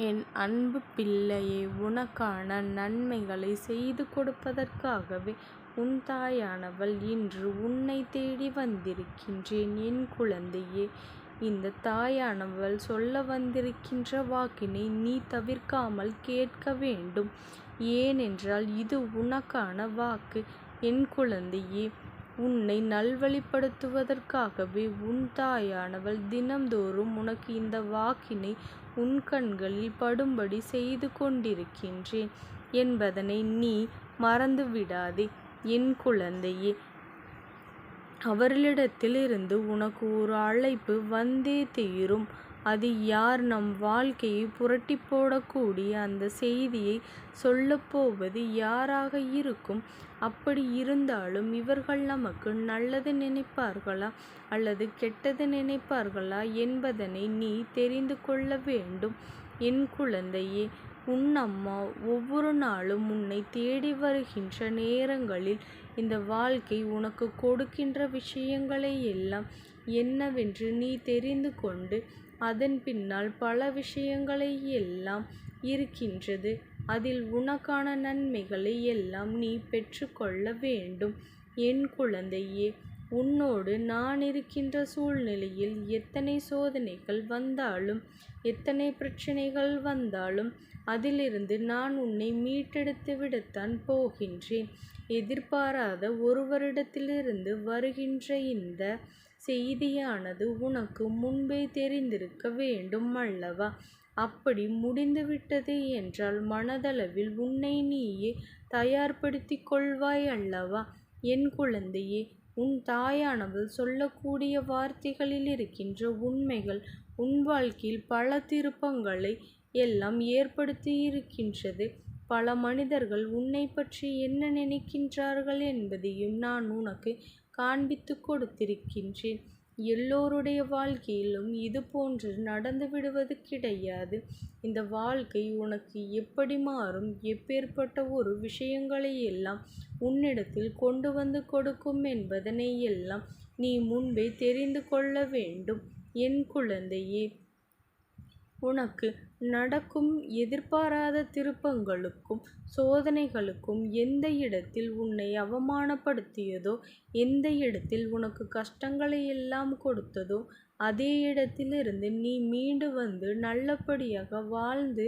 என் அன்பு பிள்ளையே, உனக்கான நன்மைகளைச் செய்து கொடுப்பதற்காகவே உன் தாயானவள் இன்று உன்னைத் தேடி வந்திருக்கின்றேன். என் குழந்தையே, இந்த தாயானவள் சொல்ல வந்திருக்கின்ற வாக்கினை நீ தவிர்க்காமல் கேட்க வேண்டும். ஏனென்றால் இது உனக்கான வாக்கு. என் குழந்தையே, உன்னை நல்வழிப்படுத்துவதற்காகவே உன் தாயானவள் தினம்தோறும் உனக்கு இந்த வாக்கினை உன் கண்களில் படும்படி செய்து கொண்டிருக்கின்றேன் என்பதனை நீ மறந்துவிடாதே. என் குழந்தையே, அவர்களிடத்திலிருந்து உனக்கு ஒரு அழைப்பு வந்தே தீரும். அது யார்? நம் வாழ்க்கையை புரட்டி போடக்கூடிய அந்த செய்தியை சொல்லப்போவது யாராக இருக்கும்? அப்படி இருந்தாலும் இவர்கள் நமக்கு நல்லது நினைப்பார்களா அல்லது கெட்டது நினைப்பார்களா என்பதனை நீ தெரிந்து கொள்ள வேண்டும். என் குழந்தையே, உன் அம்மா ஒவ்வொரு நாளும் உன்னை தேடி வருகின்ற நேரங்களில் இந்த வாழ்க்கை உனக்கு கொடுக்கின்ற விஷயங்களை எல்லாம் என்னவென்று நீ தெரிந்து கொண்டு அதன் பின்னால் பல விஷயங்களை எல்லாம் இருக்கின்றது. அதில் உனக்கான நன்மைகளை எல்லாம் நீ பெற்றுக்கொள்ள வேண்டும். என் குழந்தையே, உன்னோடு நான் இருக்கின்ற சூழ்நிலையில் எத்தனை சோதனைகள் வந்தாலும் எத்தனை பிரச்சனைகள் வந்தாலும் அதிலிருந்து நான் உன்னை மீட்டெடுத்து விடத்தான் போகின்றேன். எதிர்பாராத ஒருவரிடத்திலிருந்து வருகின்ற இந்த செய்தியானது உனக்கு முன்பே தெரிந்திருக்க வேண்டும் அல்லவா? அப்படி முடிந்துவிட்டது என்றால் மனதளவில் உன்னை நீயே தயார்படுத்தி கொள்வாய் அல்லவா? என் குழந்தையே, உன் தாயானவள் சொல்லக்கூடிய வார்த்தைகளில் இருக்கின்ற உண்மைகள் உன் வாழ்க்கையில் பல திருப்பங்களை எல்லாம் ஏற்படுத்தி இருக்கின்றது. பல மனிதர்கள் உன்னை பற்றி என்ன நினைக்கின்றார்கள் என்பதையும் நான் உனக்கு காண்பித்து கொடுத்திருக்கின்றேன். எல்லோருடைய வாழ்க்கையிலும் இது போன்று நடந்து விடுவது கிடையாது. இந்த வாழ்க்கை உனக்கு எப்படி மாறும், எப்பேற்பட்ட ஒரு விஷயங்களை எல்லாம் உன்னிடத்தில் கொண்டு வந்து கொடுக்கும் என்பதனை எல்லாம் நீ முன்பே தெரிந்து கொள்ள வேண்டும். என் குழந்தையே, உனக்கு நடக்கும் எதிர்பாராத திருப்பங்களுக்கும் சோதனைகளுக்கும் எந்த இடத்தில் உன்னை அவமானப்படுத்தியதோ, எந்த இடத்தில் உனக்கு கஷ்டங்களை எல்லாம் கொடுத்ததோ அதே இடத்திலிருந்து நீ மீண்டு வந்து நல்லபடியாக வாழ்ந்து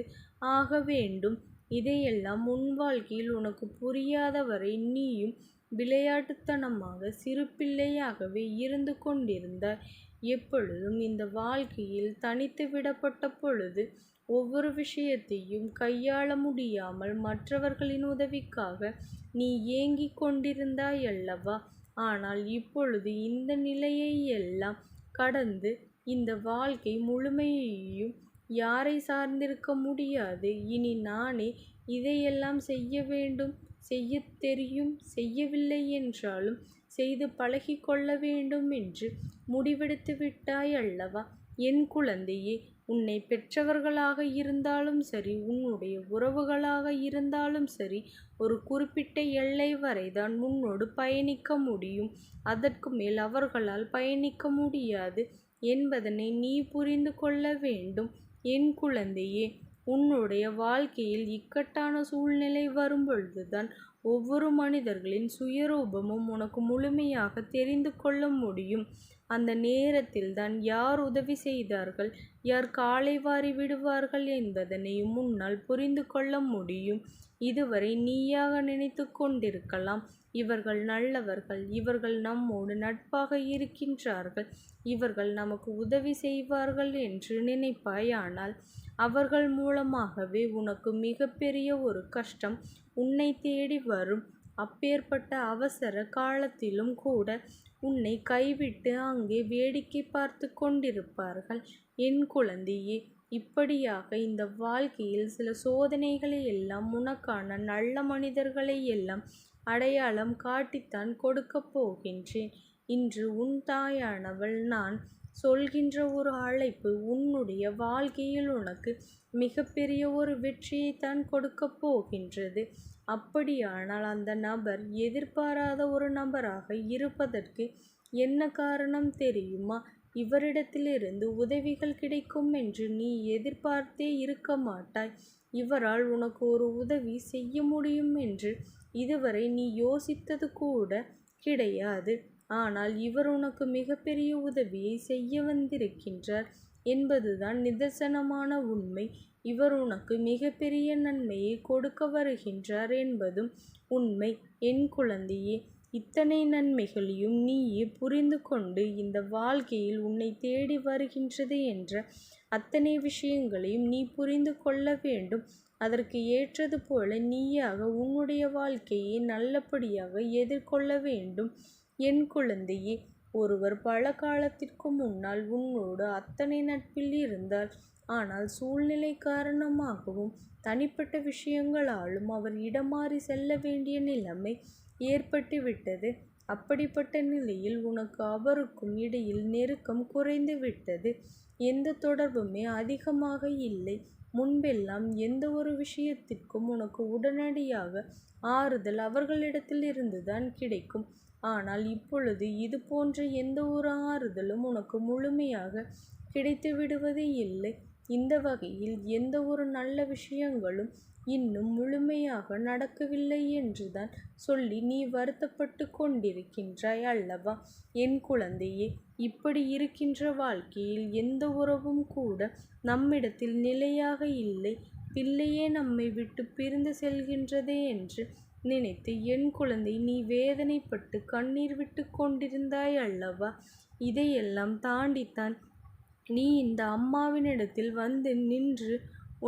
ஆக வேண்டும். இதையெல்லாம் உன் வாழ்க்கையில் உனக்கு புரியாத வரை நீயும் விளையாட்டுத்தனமாக சிறு பிள்ளையாகவே இருந்து கொண்டிருந்தாய். எப்பொழுதும் இந்த வாழ்க்கையில் தனித்து விடப்பட்ட பொழுது ஒவ்வொரு விஷயத்தையும் கையாள முடியாமல் மற்றவர்களின் உதவிக்காக நீ ஏங்கிக் கொண்டிருந்தாய் அல்லவா? ஆனால் இப்பொழுது இந்த நிலையை எல்லாம் கடந்து இந்த வாழ்க்கை முழுமையையும் யாரை சார்ந்திருக்க முடியாது. இனி நானே இதையெல்லாம் செய்ய வேண்டும், செய்ய தெரியும், செய்யவில்லை என்றாலும் செய்து பழகி கொள்ள வேண்டும் என்று முடிவெடுத்து விட்டாய் அல்லவா? என் குழந்தையே, உன்னை பெற்றவர்களாக இருந்தாலும் சரி, உன்னுடைய உறவுகளாக இருந்தாலும் சரி, ஒரு குறிப்பிட்ட எல்லை வரைதான் உன்னோடு பயணிக்க முடியும். அதற்கு மேல் அவர்களால் பயணிக்க முடியாது என்பதனை நீ புரிந்து கொள்ள வேண்டும். என் குழந்தையே, உன்னுடைய வாழ்க்கையில் இக்கட்டான சூழ்நிலை வரும்பொழுதுதான் ஒவ்வொரு மனிதர்களின் சுயரூபமும் உனக்கு முழுமையாக தெரிந்து கொள்ள முடியும். அந்த நேரத்தில்தான் யார் உதவி செய்தார்கள், யார் காலை வாரி விடுவார்கள் என்பதனையும் உன்னால் புரிந்து கொள்ள முடியும். இதுவரை நீயாக நினைத்து கொண்டிருக்கலாம், இவர்கள் நல்லவர்கள், இவர்கள் நம்மோடு நட்பாக இருக்கின்றார்கள், இவர்கள் நமக்கு உதவி செய்வார்கள் என்று நினைப்பாய். ஆனால் அவர்கள் மூலமாகவே உனக்கு மிகப்பெரிய ஒரு கஷ்டம் உன்னை தேடி வரும். அப்பேற்பட்ட அவசர காலத்திலும் கூட உன்னை கைவிட்டு அங்கே வேடிக்கை பார்த்து கொண்டிருப்பார்கள். என் குழந்தையே, இப்படியாக இந்த வாழ்க்கையில் சில சோதனைகளை எல்லாம் உனக்கான நல்ல மனிதர்களை எல்லாம் அடையாளம் காட்டித்தான் கொடுக்கப் போகின்றேன். இன்று உன் தாயானவள் நான் சொல்கின்ற ஒரு அழைப்பு உன்னுடைய வாழ்க்கையில் உனக்கு மிகப்பெரிய ஒரு வெற்றியைத்தான் கொடுக்கப் போகின்றது. அப்படியானால் அந்த நபர் எதிர்பாராத ஒரு நபராக இருப்பதற்கு என்ன காரணம் தெரியுமா? இவரிடத்திலிருந்து உதவிகள் கிடைக்கும் என்று நீ எதிர்பார்த்தே இருக்க மாட்டாய். இவரால் உனக்கு ஒரு உதவி செய்ய முடியும் என்று இதுவரை நீ யோசித்தது கூட கிடையாது. ஆனால் இவர் உனக்கு மிகப்பெரிய உதவியை செய்ய வந்திருக்கின்றார் என்பதுதான் நிதர்சனமான உண்மை. இவர் உனக்கு மிகப்பெரிய நன்மையை கொடுக்க வருகின்றார் என்பதும் உண்மை. என் குழந்தையே, இத்தனை நன்மைகளையும் நீயே புரிந்து கொண்டு இந்த வாழ்க்கையில் உன்னை தேடி வருகின்றது என்ற அத்தனை விஷயங்களையும் நீ புரிந்து கொள்ள வேண்டும். அதற்கு ஏற்றது போல நீயாக உன்னுடைய வாழ்க்கையை நல்லபடியாக எதிர்கொள்ள வேண்டும். என் குழந்தையே, ஒருவர் பல காலத்திற்கு முன்னால் உன்னோடு அத்தனை நட்பில் இருந்தார். ஆனால் சூழ்நிலை காரணமாகவும் தனிப்பட்ட விஷயங்களாலும் அவர் இடமாறி செல்ல வேண்டிய நிலைமை ஏற்பட்டு விட்டது. அப்படிப்பட்ட நிலையில் உனக்கு அவருக்கும் இடையில் நெருக்கம் குறைந்து விட்டது. எந்த தொடர்புமே அதிகமாக இல்லை. முன்பெல்லாம் எந்த ஒரு விஷயத்திற்கும் உனக்கு உடனடியாக ஆறுதல் அவர்களிடத்தில் இருந்துதான் கிடைக்கும். ஆனால் இப்பொழுது இது போன்ற எந்த ஒரு ஆறுதலும் உனக்கு முழுமையாக கிடைத்து விடுவது இல்லை. இந்த வகையில் எந்த ஒரு நல்ல விஷயங்களும் இன்னும் முழுமையாக நடக்கவில்லை என்றுதான் சொல்லி நீ வருத்தப்பட்டு கொண்டிருக்கின்றாய் அல்லவா? என் குழந்தையே, இப்படி இருக்கின்ற வாழ்க்கையில் எந்த உறவும் கூட நம்மிடத்தில் நிலையாக இல்லை. பிள்ளையே நம்மை விட்டு பிரிந்து செல்கின்றதே என்று நினைத்து என் குழந்தை நீ வேதனைப்பட்டு கண்ணீர் விட்டு கொண்டிருந்தாய் அல்லவா? இதையெல்லாம் தாண்டித்தான் நீ இந்த அம்மாவினிடத்தில் வந்து நின்று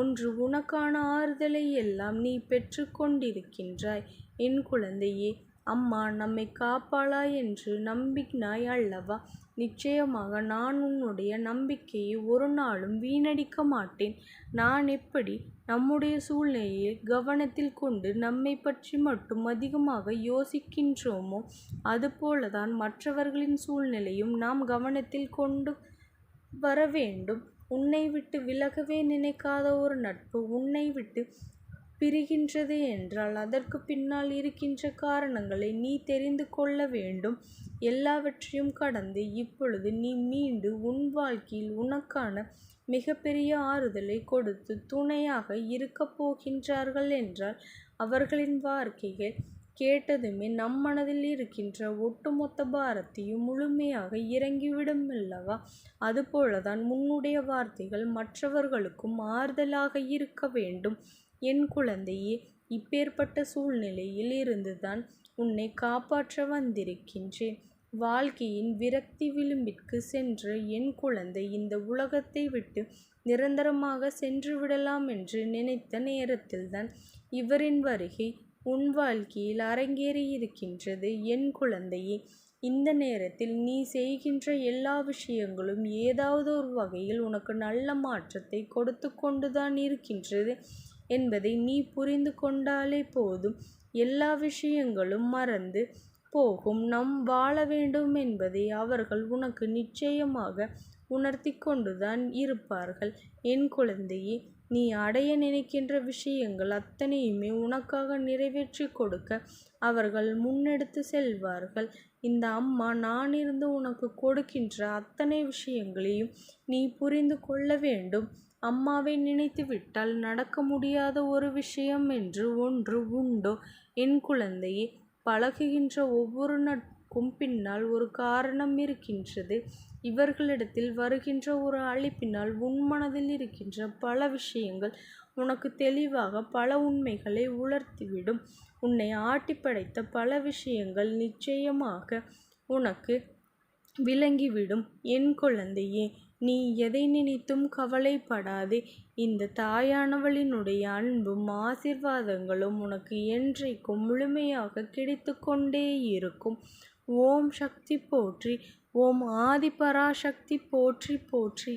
ஒன்று உனக்கான ஆறுதலை எல்லாம் நீ பெற்று கொண்டிருக்கின்றாய். என் குழந்தையே, அம்மா நம்மை காப்பாளா என்று நம்பினாய் அல்லவா? நிச்சயமாக நான் உன்னுடைய நம்பிக்கையை ஒரு நாளும் வீணடிக்க மாட்டேன். நான் எப்படி நம்முடைய சூழ்நிலையை கவனத்தில் கொண்டு நம்மை பற்றி மட்டும் அதிகமாக யோசிக்கின்றோமோ அதுபோலதான் மற்றவர்களின் சூழ்நிலையும் நாம் கவனத்தில் கொண்டு வர வேண்டும். உன்னை விட்டு விலகவே நினைக்காத ஒரு நட்பு உன்னை விட்டு பிரிகின்றது என்றால் அதற்கு பின்னால் இருக்கின்ற காரணங்களை நீ தெரிந்து கொள்ள வேண்டும். எல்லாவற்றையும் கடந்து இப்பொழுது நீ மீண்டு உன் வாழ்க்கையில் உனக்கான மிகப்பெரிய ஆறுதலை கொடுத்து துணையாக இருக்கப் போகின்றார்கள் என்றால் அவர்களின் வார்த்தைகள் கேட்டதுமே நம் மனதில் இருக்கின்ற ஒட்டுமொத்த பாரத்தையும் முழுமையாக இறங்கிவிடும் அல்லவா? அதுபோலதான் உன்னுடைய வார்த்தைகள் மற்றவர்களுக்கும் ஆறுதலாக இருக்க வேண்டும். என் குழந்தையே, இப்பேற்பட்ட சூழ்நிலையில் இருந்துதான் உன்னை காப்பாற்ற வந்திருக்கின்றேன். வாழ்க்கையின் விரக்தி விளிம்பிற்கு சென்ற என் குழந்தை இந்த உலகத்தை விட்டு நிரந்தரமாக சென்று விடலாம் என்று நினைத்த நேரத்தில்தான் இவரின் வருகை உன் வாழ்க்கையில் அரங்கேறி இருக்கின்றது. என் குழந்தையே, இந்த நேரத்தில் நீ செய்கின்ற எல்லா விஷயங்களும் ஏதாவது ஒரு வகையில் உனக்கு நல்ல மாற்றத்தை கொடுத்து கொண்டுதான் இருக்கின்றது என்பதை நீ புரிந்து கொண்டாலே போதும். எல்லா விஷயங்களும் மறந்து போகும். நாம் வாழ வேண்டும் என்பதை அவர்கள் உனக்கு நிச்சயமாக உணர்த்தி கொண்டுதான் இருப்பார்கள். என் குழந்தையே, நீ அடைய நினைக்கின்ற விஷயங்கள் அத்தனையுமே உனக்காக நிறைவேற்றி கொடுக்க அவர்கள் முன்னெடுத்து செல்வார்கள். இந்த அம்மா நான் இருந்து உனக்கு கொடுக்கின்ற அத்தனை விஷயங்களையும் நீ புரிந்து கொள்ள வேண்டும். அம்மாவை நினைத்து விட்டால் நடக்க முடியாத ஒரு விஷயம் என்று ஒன்று உண்டோ? என் குழந்தையே, பழகுகின்ற ஒவ்வொரு நட்புக்கும் பின்னால் ஒரு காரணம் இருக்கின்றது. இவர்களிடத்தில் வருகின்ற ஒரு அழைப்பினால் உன் மனதில் இருக்கின்ற பல விஷயங்கள் உனக்கு தெளிவாக பல உண்மைகளை உணர்த்திவிடும். உன்னை ஆட்டி படைத்த பல விஷயங்கள் நிச்சயமாக உனக்கு விளங்கிவிடும். என் குழந்தையே, நீ எதை நினைத்தும் கவலைப்படாதே. இந்த தாயானவளினுடைய அன்பும் ஆசீர்வாதங்களும் உனக்கு என்றைக்கும் முழுமையாக கிடைத்து கொண்டே இருக்கும். ஓம் சக்தி போற்றி. ஓம் ஆதிபராசக்தி போற்றி போற்றி.